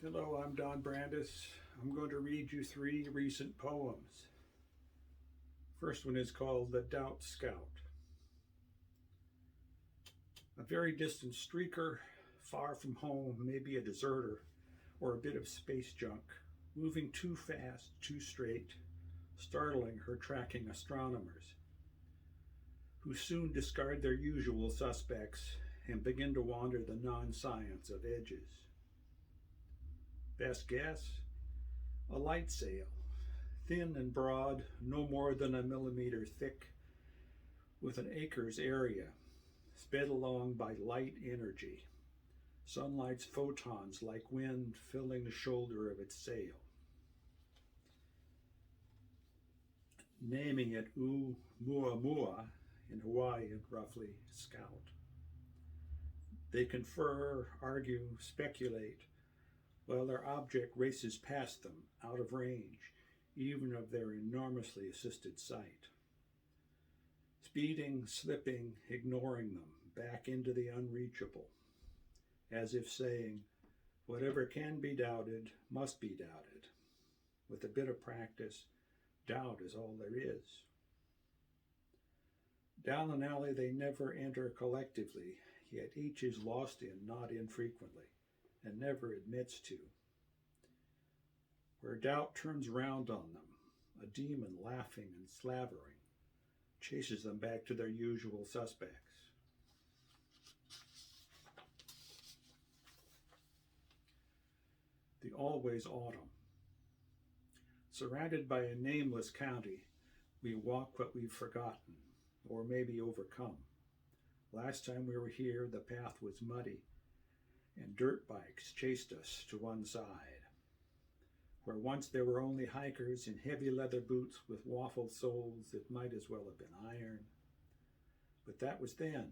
Hello, I'm Don Brandis. I'm going to read you three recent poems. First one is called The Doubt Scout. A very distant streaker, far from home, maybe a deserter or a bit of space junk, moving too fast, too straight, startling her tracking astronomers, who soon discard their usual suspects and begin to wander the non science of edges. Best guess? A light sail, thin and broad, no more than a millimeter thick, with an acre's area, sped along by light energy. Sunlight's photons like wind filling the shoulder of its sail. Naming it Oumuamua in Hawaiian, roughly, scout. They confer, argue, speculate, while their object races past them, out of range, even of their enormously assisted sight. Speeding, slipping, ignoring them, back into the unreachable, as if saying, whatever can be doubted must be doubted. With a bit of practice, doubt is all there is. Down an alley they never enter collectively, yet each is lost in not infrequently, and never admits to. Where doubt turns round on them, a demon laughing and slavering, chases them back to their usual suspects. The always autumn. Surrounded by a nameless county, we walk what we've forgotten, or maybe overcome. Last time we were here, the path was muddy, and dirt bikes chased us to one side. Where once there were only hikers in heavy leather boots with waffled soles that might as well have been iron. But that was then,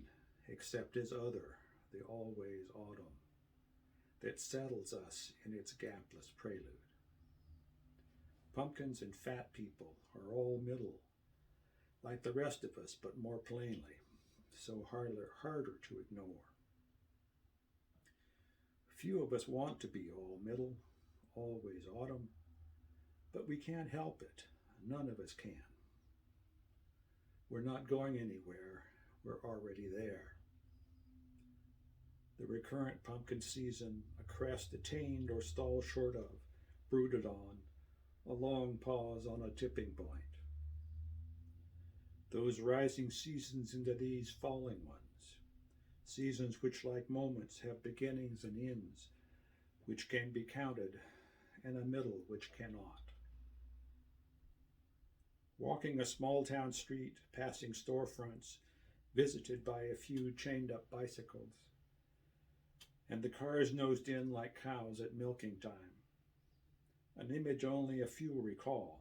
except as other, the always autumn, that settles us in its gapless prelude. Pumpkins and fat people are all middle, like the rest of us, but more plainly, so harder to ignore. Few of us want to be all middle, always autumn, but we can't help it. None of us can. We're not going anywhere. We're already there. The recurrent pumpkin season, a crest attained or stalled short of, brooded on, a long pause on a tipping point. Those rising seasons into these falling ones, seasons which, like moments, have beginnings and ends, which can be counted, and a middle which cannot. Walking a small town street, passing storefronts, visited by a few chained up bicycles, and the cars nosed in like cows at milking time. An image only a few recall,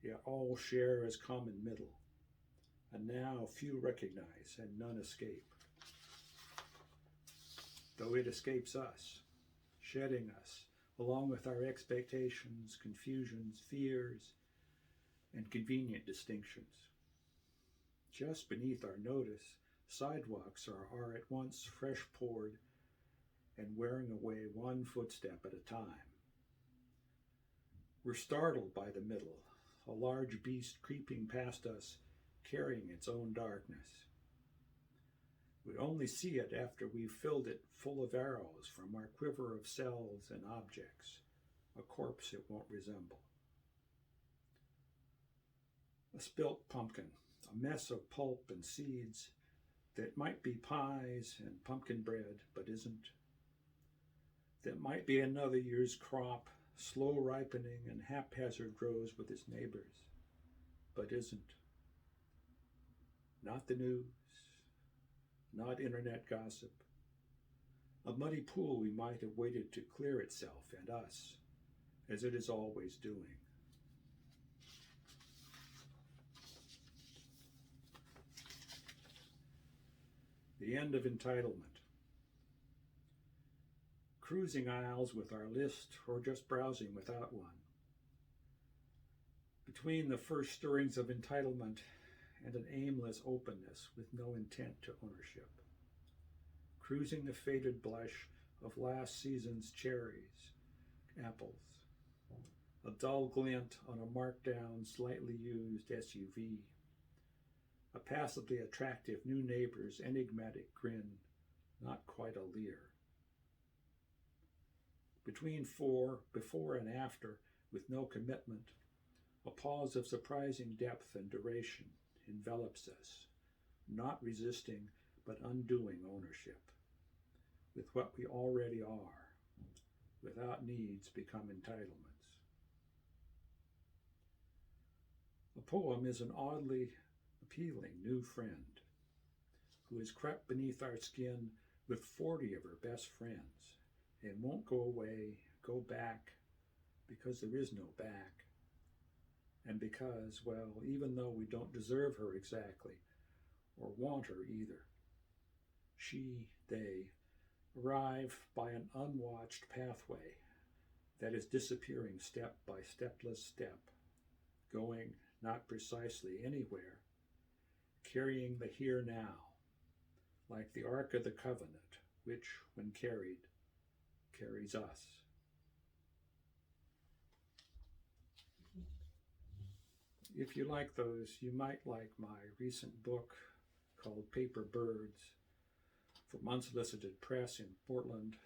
yet all share as common middle, and now few recognize and none escape. Though it escapes us, shedding us, along with our expectations, confusions, fears, and convenient distinctions. Just beneath our notice, sidewalks are at once fresh poured and wearing away one footstep at a time. We're startled by the middle, a large beast creeping past us, carrying its own darkness. We only see it after we've filled it full of arrows from our quiver of cells and objects, a corpse it won't resemble. A spilt pumpkin, a mess of pulp and seeds that might be pies and pumpkin bread, but isn't. That might be another year's crop, slow ripening and haphazard grows with its neighbors, but isn't. Not the news, not internet gossip. A muddy pool we might have waited to clear itself and us, as it is always doing. The end of entitlement. Cruising aisles with our list or just browsing without one. Between the first stirrings of entitlement and an aimless openness with no intent to ownership. Cruising the faded blush of last season's cherries, apples. A dull glint on a marked-down, slightly used SUV. A passably attractive new neighbor's enigmatic grin, not quite a leer. Before and after, with no commitment, a pause of surprising depth and duration envelops us, not resisting but undoing ownership, with what we already are, without needs become entitlements. A poem is an oddly appealing new friend who has crept beneath our skin with 40 of her best friends and won't go away, go back, because there is no back. And because, well, even though we don't deserve her exactly, or want her either, she, they, arrive by an unwatched pathway that is disappearing step by stepless step, going not precisely anywhere, carrying the here now, like the Ark of the Covenant, which, when carried, carries us. If you like those, you might like my recent book called Paper Birds from Unsolicited Press in Portland,